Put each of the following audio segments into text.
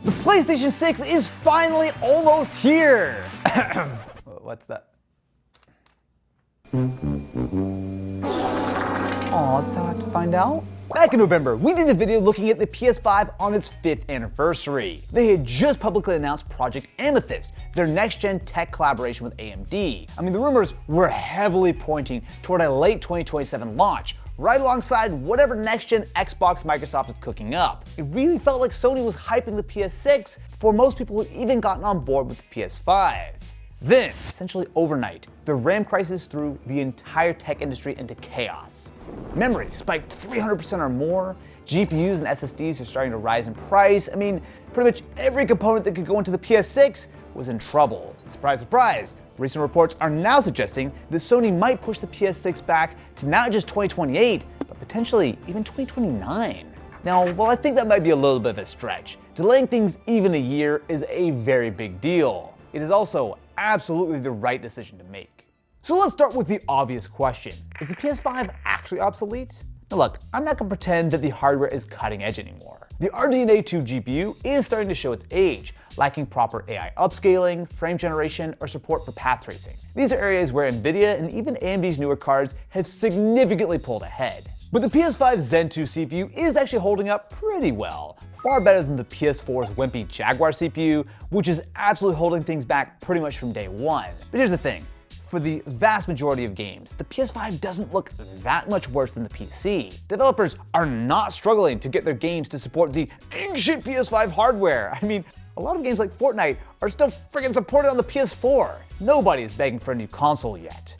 The PlayStation 6 is finally almost here! What's that? Aw, that's how I have to find out? Back in November, we did a video looking at the PS5 on its 5th anniversary. They had just publicly announced Project Amethyst, their next-gen tech collaboration with AMD. I mean, the rumors were heavily pointing toward a late 2027 launch, right alongside whatever next-gen Xbox Microsoft is cooking up. It really felt like Sony was hyping the PS6 before most people had even gotten on board with the PS5. Then, essentially overnight, the RAM crisis threw the entire tech industry into chaos. Memory spiked 300% or more, GPUs and SSDs are starting to rise in price. I mean, pretty much every component that could go into the PS6 was in trouble. Surprise, surprise, recent reports are now suggesting that Sony might push the PS6 back to not just 2028, but potentially even 2029. Now, while I think that might be a little bit of a stretch, delaying things even a year is a very big deal. It is also absolutely the right decision to make. So let's start with the obvious question. Is the PS5 actually obsolete? Now look, I'm not gonna pretend that the hardware is cutting edge anymore. The RDNA 2 GPU is starting to show its age, lacking proper AI upscaling, frame generation, or support for path tracing. These are areas where Nvidia and even AMD's newer cards have significantly pulled ahead. But the PS5 Zen 2 CPU is actually holding up pretty well, far better than the PS4's wimpy Jaguar CPU, which is absolutely holding things back pretty much from day one. But here's the thing, for the vast majority of games, the PS5 doesn't look that much worse than the PC. Developers are not struggling to get their games to support the ancient PS5 hardware. I mean, a lot of games like Fortnite are still friggin' supported on the PS4. Nobody is begging for a new console yet.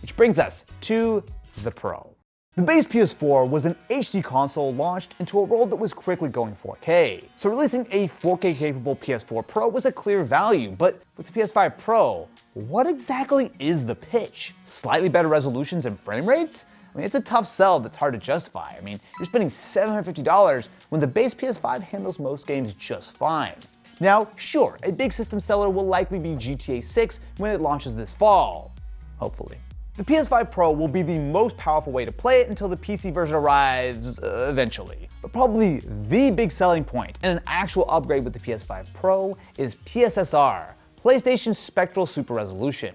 Which brings us to the Pro. The base PS4 was an HD console launched into a world that was quickly going 4K. So releasing a 4K capable PS4 Pro was a clear value, but with the PS5 Pro, what exactly is the pitch? Slightly better resolutions and frame rates? I mean, it's a tough sell that's hard to justify. I mean, you're spending $750 when the base PS5 handles most games just fine. Now, sure, a big system seller will likely be GTA 6 when it launches this fall. Hopefully. The PS5 Pro will be the most powerful way to play it until the PC version arrives eventually. But probably the big selling point and an actual upgrade with the PS5 Pro is PSSR, PlayStation Spectral Super Resolution.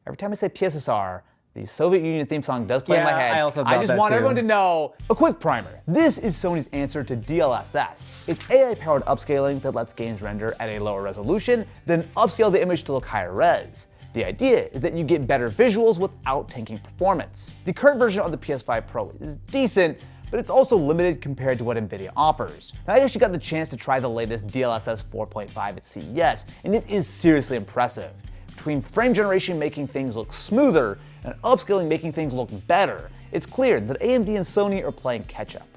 Every time I say PSSR, the Soviet Union theme song does play in my head. I just want everyone to know. A quick primer. This is Sony's answer to DLSS. It's AI-powered upscaling that lets games render at a lower resolution, then upscale the image to look higher res. The idea is that you get better visuals without tanking performance. The current version of the PS5 Pro is decent, but it's also limited compared to what Nvidia offers. Now, I actually got the chance to try the latest DLSS 4.5 at CES, and it is seriously impressive. Between frame generation making things look smoother and upscaling making things look better, it's clear that AMD and Sony are playing catch up.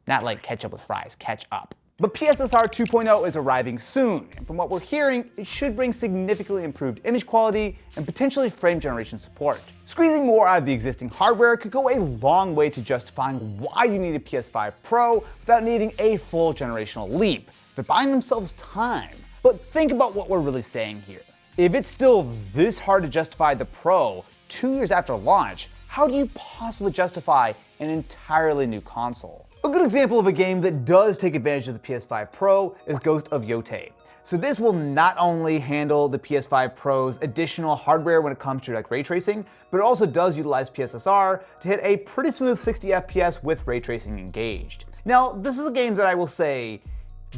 Not like ketchup with fries, catch up. But PSSR 2.0 is arriving soon, and from what we're hearing, it should bring significantly improved image quality and potentially frame generation support. Squeezing more out of the existing hardware could go a long way to justifying why you need a PS5 Pro without needing a full generational leap. They're buying themselves time. But think about what we're really saying here. If it's still this hard to justify the Pro 2 years after launch, how do you possibly justify an entirely new console? A good example of a game that does take advantage of the PS5 Pro is Ghost of Yotei. So this will not only handle the PS5 Pro's additional hardware when it comes to ray tracing, but it also does utilize PSSR to hit a pretty smooth 60 FPS with ray tracing engaged. Now, this is a game that I will say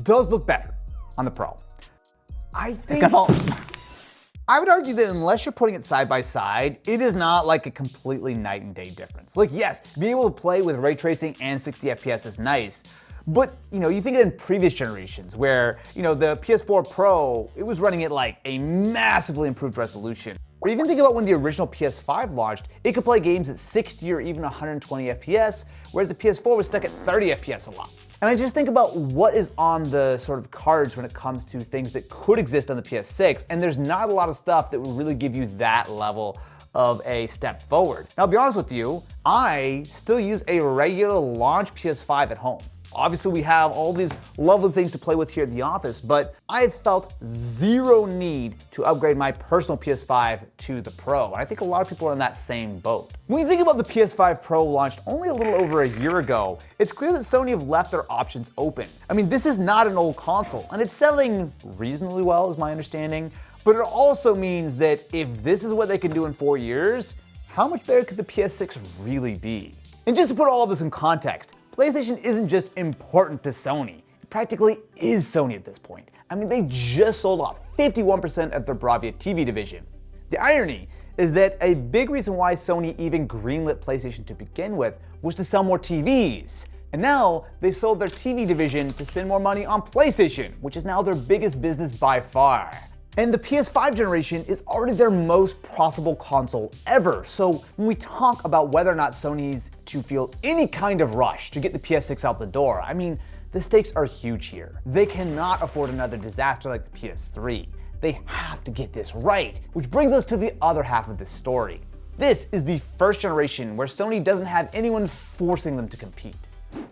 does look better on the Pro. I would argue that unless you're putting it side by side, it is not like a completely night and day difference. Like, yes, being able to play with ray tracing and 60 FPS is nice, but you think in previous generations where, the PS4 Pro, it was running at like a massively improved resolution. Or even think about when the original PS5 launched, it could play games at 60 or even 120 FPS, whereas the PS4 was stuck at 30 FPS a lot. And I just think about what is on the sort of cards when it comes to things that could exist on the PS6, and there's not a lot of stuff that would really give you that level of a step forward. Now, I'll be honest with you, I still use a regular launch PS5 at home. Obviously, we have all these lovely things to play with here at the office, but I felt zero need to upgrade my personal PS5 to the Pro, and I think a lot of people are in that same boat. When you think about the PS5 Pro launched only a little over a year ago, it's clear that Sony have left their options open. I mean, this is not an old console, and it's selling reasonably well, is my understanding, but it also means that if this is what they can do in 4 years, how much better could the PS6 really be? And just to put all of this in context, PlayStation isn't just important to Sony. It practically is Sony at this point. I mean, they just sold off 51% of their Bravia TV division. The irony is that a big reason why Sony even greenlit PlayStation to begin with was to sell more TVs. And now they sold their TV division to spend more money on PlayStation, which is now their biggest business by far. And the PS5 generation is already their most profitable console ever. So when we talk about whether or not Sony's to feel any kind of rush to get the PS6 out the door, I mean, the stakes are huge here. They cannot afford another disaster like the PS3. They have to get this right, which brings us to the other half of this story. This is the first generation where Sony doesn't have anyone forcing them to compete.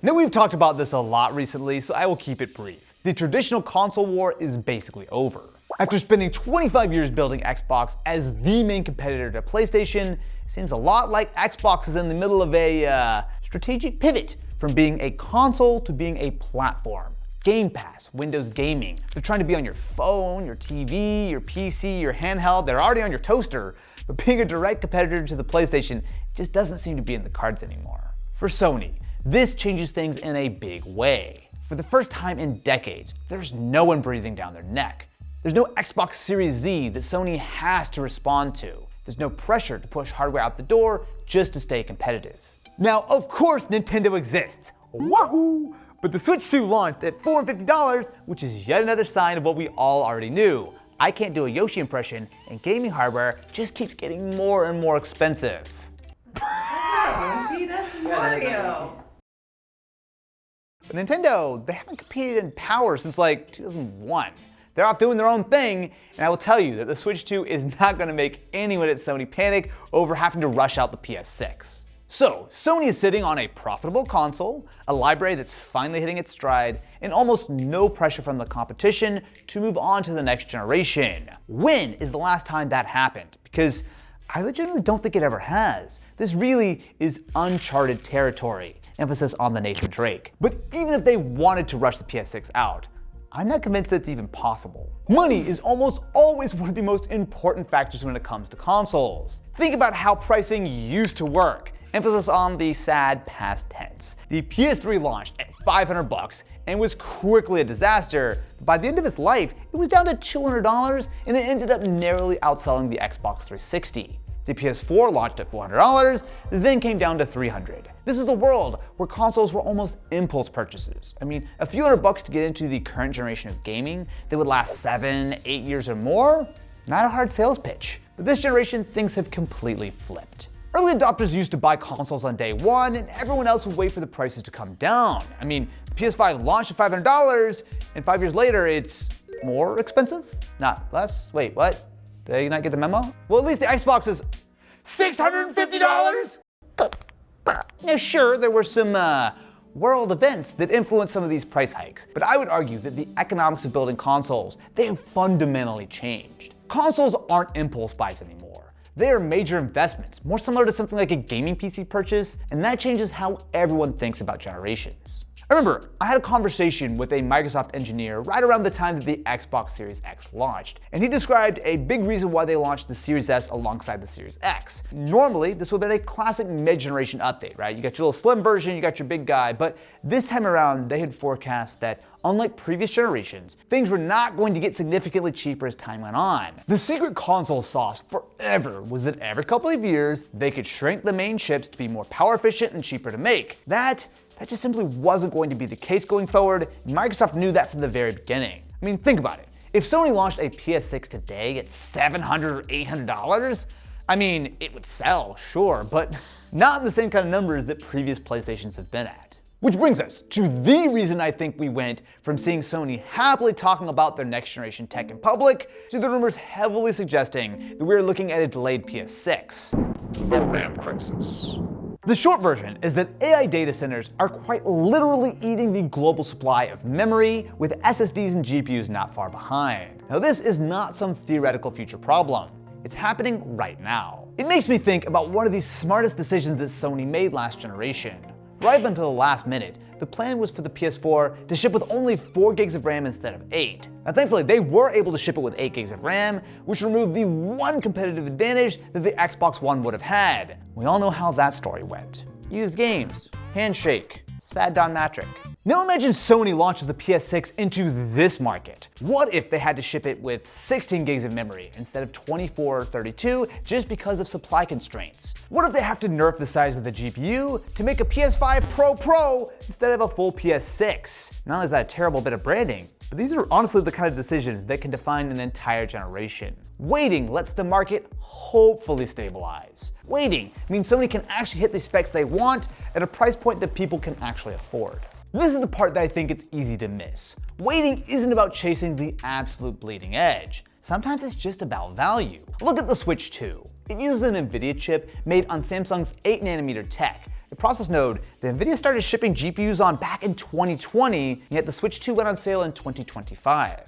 Now, we've talked about this a lot recently, so I will keep it brief. The traditional console war is basically over. After spending 25 years building Xbox as the main competitor to PlayStation, it seems a lot like Xbox is in the middle of a strategic pivot from being a console to being a platform. Game Pass, Windows Gaming. They're trying to be on your phone, your TV, your PC, your handheld. They're already on your toaster, but being a direct competitor to the PlayStation just doesn't seem to be in the cards anymore. For Sony, this changes things in a big way. For the first time in decades, there's no one breathing down their neck. There's no Xbox Series Z that Sony has to respond to. There's no pressure to push hardware out the door just to stay competitive. Now, of course, Nintendo exists. Wahoo! But the Switch 2 launched at $450, which is yet another sign of what we all already knew. I can't do a Yoshi impression, and gaming hardware just keeps getting more and more expensive. Yoshi, that's Mario. But Nintendo, they haven't competed in power since like 2001. They're off doing their own thing, and I will tell you that the Switch 2 is not going to make anyone at Sony panic over having to rush out the PS6. So, Sony is sitting on a profitable console, a library that's finally hitting its stride, and almost no pressure from the competition to move on to the next generation. When is the last time that happened? Because I legitimately don't think it ever has. This really is uncharted territory. Emphasis on the Nathan Drake. But even if they wanted to rush the PS6 out, I'm not convinced that it's even possible. Money is almost always one of the most important factors when it comes to consoles. Think about how pricing used to work. Emphasis on the sad past tense. The PS3 launched at $500 and was quickly a disaster. By the end of its life, it was down to $200 and it ended up narrowly outselling the Xbox 360. The PS4 launched at $400, then came down to $300. This is a world where consoles were almost impulse purchases. I mean, a few $100 to get into the current generation of gaming that would last 7, 8 years or more? Not a hard sales pitch. But this generation, things have completely flipped. Early adopters used to buy consoles on day one, and everyone else would wait for the prices to come down. I mean, the PS5 launched at $500, and 5 years later, it's more expensive? Not less? Wait, what? Did you not get the memo? Well, at least the Xbox is $650? Now sure, there were some world events that influenced some of these price hikes, but I would argue that the economics of building consoles, they have fundamentally changed. Consoles aren't impulse buys anymore. They are major investments, more similar to something like a gaming PC purchase, and that changes how everyone thinks about generations. I remember, I had a conversation with a Microsoft engineer right around the time that the Xbox Series X launched, and he described a big reason why they launched the Series S alongside the Series X. Normally, this would have been a classic mid-generation update, right? You got your little slim version, you got your big guy, but this time around, they had forecast that unlike previous generations, things were not going to get significantly cheaper as time went on. The secret console sauce forever was that every couple of years, they could shrink the main chips to be more power efficient and cheaper to make. That just simply wasn't going to be the case going forward. Microsoft knew that from the very beginning. I mean, think about it. If Sony launched a PS6 today at $700 or $800, I mean, it would sell, sure, but not in the same kind of numbers that previous PlayStations have been at. Which brings us to the reason I think we went from seeing Sony happily talking about their next generation tech in public to the rumors heavily suggesting that we're looking at a delayed PS6. The RAM crisis. The short version is that AI data centers are quite literally eating the global supply of memory, with SSDs and GPUs not far behind. Now, this is not some theoretical future problem. It's happening right now. It makes me think about one of the smartest decisions that Sony made last generation. Right up until the last minute, the plan was for the PS4 to ship with only 4 gigs of RAM instead of 8. Now thankfully, they were able to ship it with 8 gigs of RAM, which removed the one competitive advantage that the Xbox One would have had. We all know how that story went. Used games, handshake, sad Don Matrick. Now imagine Sony launches the PS6 into this market. What if they had to ship it with 16 gigs of memory instead of 24 or 32 just because of supply constraints? What if they have to nerf the size of the GPU to make a PS5 Pro instead of a full PS6? Not only is that a terrible bit of branding, but these are honestly the kind of decisions that can define an entire generation. Waiting lets the market hopefully stabilize. Waiting means Sony can actually hit the specs they want at a price point that people can actually afford. This is the part that I think it's easy to miss. Waiting isn't about chasing the absolute bleeding edge. Sometimes it's just about value. Look at the Switch 2. It uses an NVIDIA chip made on Samsung's 8nm tech, a process node that NVIDIA started shipping GPUs on back in 2020, yet the Switch 2 went on sale in 2025.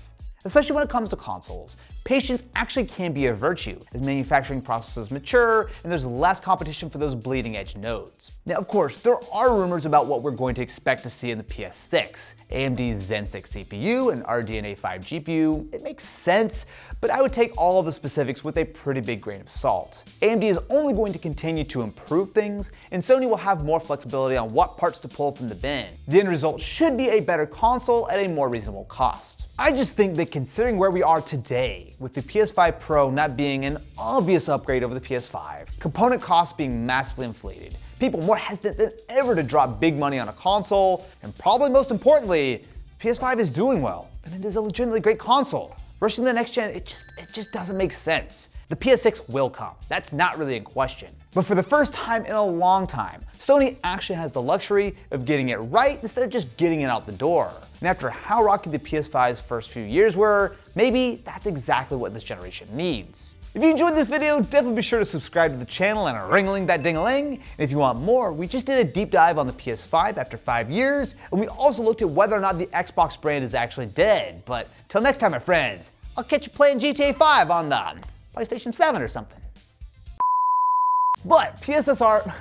Especially when it comes to consoles, patience actually can be a virtue as manufacturing processes mature and there's less competition for those bleeding edge nodes. Now, of course, there are rumors about what we're going to expect to see in the PS6. AMD's Zen 6 CPU and RDNA 5 GPU, it makes sense, but I would take all of the specifics with a pretty big grain of salt. AMD is only going to continue to improve things, and Sony will have more flexibility on what parts to pull from the bin. The end result should be a better console at a more reasonable cost. I just think that considering where we are today, with the PS5 Pro not being an obvious upgrade over the PS5, component costs being massively inflated, people more hesitant than ever to drop big money on a console, and probably most importantly, PS5 is doing well, and it is a legitimately great console. Rushing the next gen, it just doesn't make sense. The PS6 will come, that's not really in question. But for the first time in a long time, Sony actually has the luxury of getting it right instead of just getting it out the door. And after how rocky the PS5's first few years were, maybe that's exactly what this generation needs. If you enjoyed this video, definitely be sure to subscribe to the channel and ring-a-ling that ding-a-ling. And if you want more, we just did a deep dive on the PS5 after 5 years, and we also looked at whether or not the Xbox brand is actually dead. But till next time, my friends, I'll catch you playing GTA 5 on the PlayStation 7 or something. But PSSR,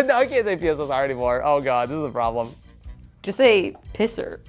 no, I can't say PSSR anymore. Oh god, this is a problem. Just say pisser.